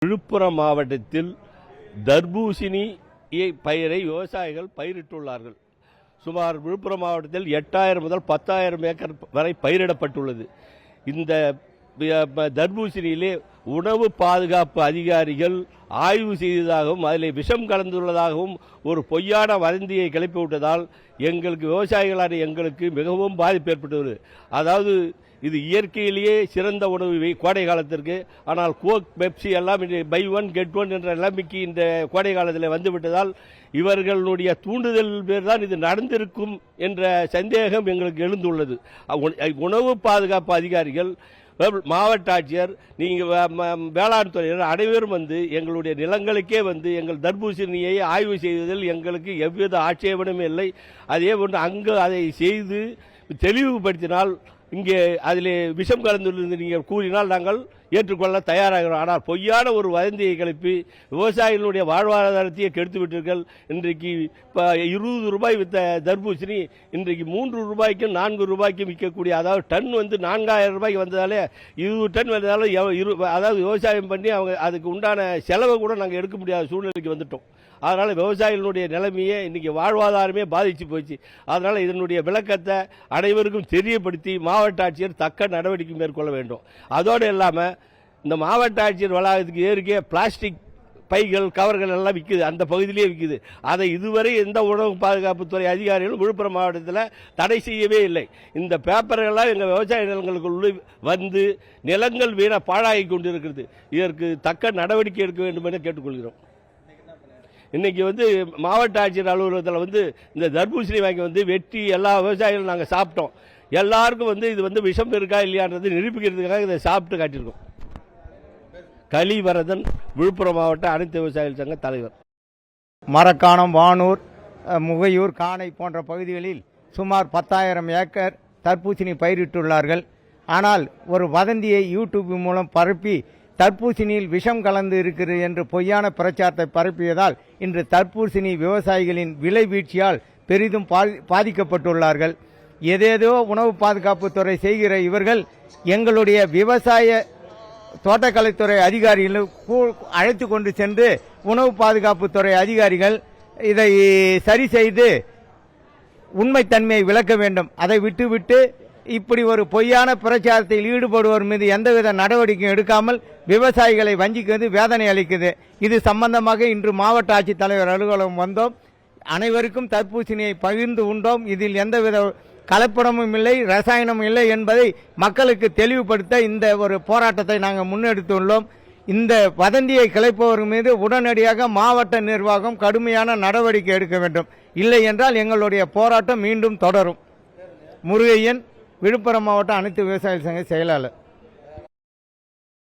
விழுப்புரம் மாவட்டத்தில் தர்பூசணி பயிரை விவசாயிகள் பயிரிட்டுள்ளார்கள். சுமார் விழுப்புரம் மாவட்டத்தில் 8000 முதல் 10,000 ஏக்கர் வரை பயிரிடப்பட்டுள்ளது. இந்த தர்பூசணியிலே உணவு பாதுகாப்பு அதிகாரிகள் ஆய்வு செய்ததாகவும் அதில் விஷம் கலந்துள்ளதாகவும் ஒரு பொய்யான வதந்தியை கிளப்பிவிட்டதால் எங்களுக்கு விவசாயிகளான எங்களுக்கு மிகவும் பாதிப்பு ஏற்பட்டுள்ளது. அதாவது இது இயற்கையிலேயே சிறந்த உணவு கோடை காலத்திற்கு. ஆனால் கோக், பெப்சி எல்லாம் பை ஒன் கெட் ஒன் என்ற நிலைமைக்கு இந்த கோடை காலத்தில் வந்துவிட்டதால் இவர்களுடைய தூண்டுதல் பேர் தான் இது நடந்திருக்கும் என்ற சந்தேகம் எங்களுக்கு எழுந்துள்ளது. உணவு பாதுகாப்பு அதிகாரிகள், மாவட்ட ஆட்சியர், நீங்கள் வேளாண் துறையினர் அனைவரும் எங்களுடைய நிலங்களுக்கே எங்கள் தர்பூசணியை ஆய்வு செய்வதில் எங்களுக்கு எவ்வித ஆட்சேபனமே இல்லை. அதே போன்று அங்கு அதை செய்து தெளிவுபடுத்தினால் இங்கே அதில் விஷம் கலந்துள்ளது நீங்கள் கூறினால் நாங்கள் ஏற்றுக்கொள்ள தயாராகிறோம். ஆனால் பொய்யான ஒரு வதந்தியை கிளப்பி விவசாயிகளுடைய வாழ்வாதாரத்தையே கெடுத்துவிட்டீர்கள். இன்றைக்கு இப்போ 20 ரூபாய் விற்ற தர்பூசணி இன்றைக்கு 3 ரூபாய்க்கும் 4 ரூபாய்க்கும் விற்கக்கூடிய, அதாவது டன் 4000 ரூபாய்க்கு வந்ததாலே 20 டன் வந்ததால அதாவது விவசாயம் பண்ணி அவங்க அதுக்கு உண்டான செலவை கூட நாங்கள் எடுக்க முடியாத சூழ்நிலைக்கு வந்துட்டோம். அதனால் விவசாயிகளுடைய நிலைமையே இன்றைக்கி வாழ்வாதாரமே பாதித்து போச்சு. அதனால் இதனுடைய விளக்கத்தை அனைவருக்கும் தெரியப்படுத்தி மாவட்ட ஆட்சியர் தக்க நடவடிக்கை மேற்கொள்ள வேண்டும். அதோடு இல்லாமல் இந்த மாவட்ட ஆட்சியர் வளாகத்துக்கு ஏற்கே பிளாஸ்டிக் பைகள், கவர்கள் எல்லாம் விற்குது, அந்த பகுதியிலே விற்குது. அதை இதுவரை எந்த உணவு பாதுகாப்புத்துறை அதிகாரிகளும் விழுப்புரம் மாவட்டத்தில் தடை செய்யவே இல்லை. இந்த பேப்பர்கள்லாம் எங்கள் விவசாய நிலங்களுக்குள்ள வந்து நிலங்கள் வீணாக பாழாகி கொண்டிருக்கிறது. இதற்கு தக்க நடவடிக்கை எடுக்க வேண்டும் என கேட்டுக்கொள்கிறோம். இன்னைக்கு மாவட்ட ஆட்சியர் அலுவலகத்தில் இந்த தர்பூசணி வாங்கி வெட்டி எல்லா விவசாயிகளும் நாங்கள் சாப்பிட்டோம். எல்லாருக்கும் இது விஷம் இருக்கா இல்லையான்றது நிரூபிக்கிறதுக்காக இதை சாப்பிட்டு காட்டியிருக்கோம். கலிவரதன், விழுப்புரம் மாவட்ட அனைத்து விவசாயிகள் சங்க தலைவர். மரக்காணம், வானூர், முகையூர், காணை போன்ற பகுதிகளில் சுமார் 10,000 ஏக்கர் தர்பூசணி பயிரிட்டுள்ளார்கள். ஆனால் ஒரு வதந்தியை யூடியூப் மூலம் பரப்பி தர்பூசணியில் விஷம் கலந்து இருக்கிறது என்று பொய்யான பிரச்சாரத்தை பரப்பியதால் இன்று தர்பூசணி விவசாயிகளின் விலை வீழ்ச்சியால் பெரிதும் பாதிக்கப்பட்டுள்ளார்கள். ஏதேதோ உணவு பாதுகாப்புத்துறை செய்கிற இவர்கள் எங்களுடைய விவசாய தோட்டக்கலைத்துறை அதிகாரிகள் அழைத்து கொண்டு சென்று உணவு பாதுகாப்புத்துறை அதிகாரிகள் இதை சரி செய்து உண்மைத்தன்மையை விளக்க வேண்டும். அதை விட்டுவிட்டு இப்படி ஒரு பொய்யான பிரச்சாரத்தில் ஈடுபடுவோர் மீது எந்தவித நடவடிக்கையும் எடுக்காமல் விவசாயிகளை வஞ்சிக்கிறது வேதனை அளிக்குது. இது சம்பந்தமாக இன்று மாவட்ட ஆட்சித்தலைவர் அலுவலகம் வந்தோம். அனைவருக்கும் தர்பூசணியை பகிர்ந்து உண்டோம். இதில் எந்தவித கலப்படமும் இல்லை, ரசாயனமும் இல்லை என்பதை மக்களுக்கு தெளிவுபடுத்த இந்த ஒரு போராட்டத்தை நாங்கள் முன்னெடுத்துள்ளோம். இந்த வதந்தியை கிளப்பவர் மீது உடனடியாக மாவட்ட நிர்வாகம் கடுமையான நடவடிக்கை எடுக்க வேண்டும். இல்லை என்றால் எங்களுடைய போராட்டம் மீண்டும் தொடரும். முருகையன், விழுப்புரம் மாவட்ட அனைத்து விவசாய சங்க செயலாளர்.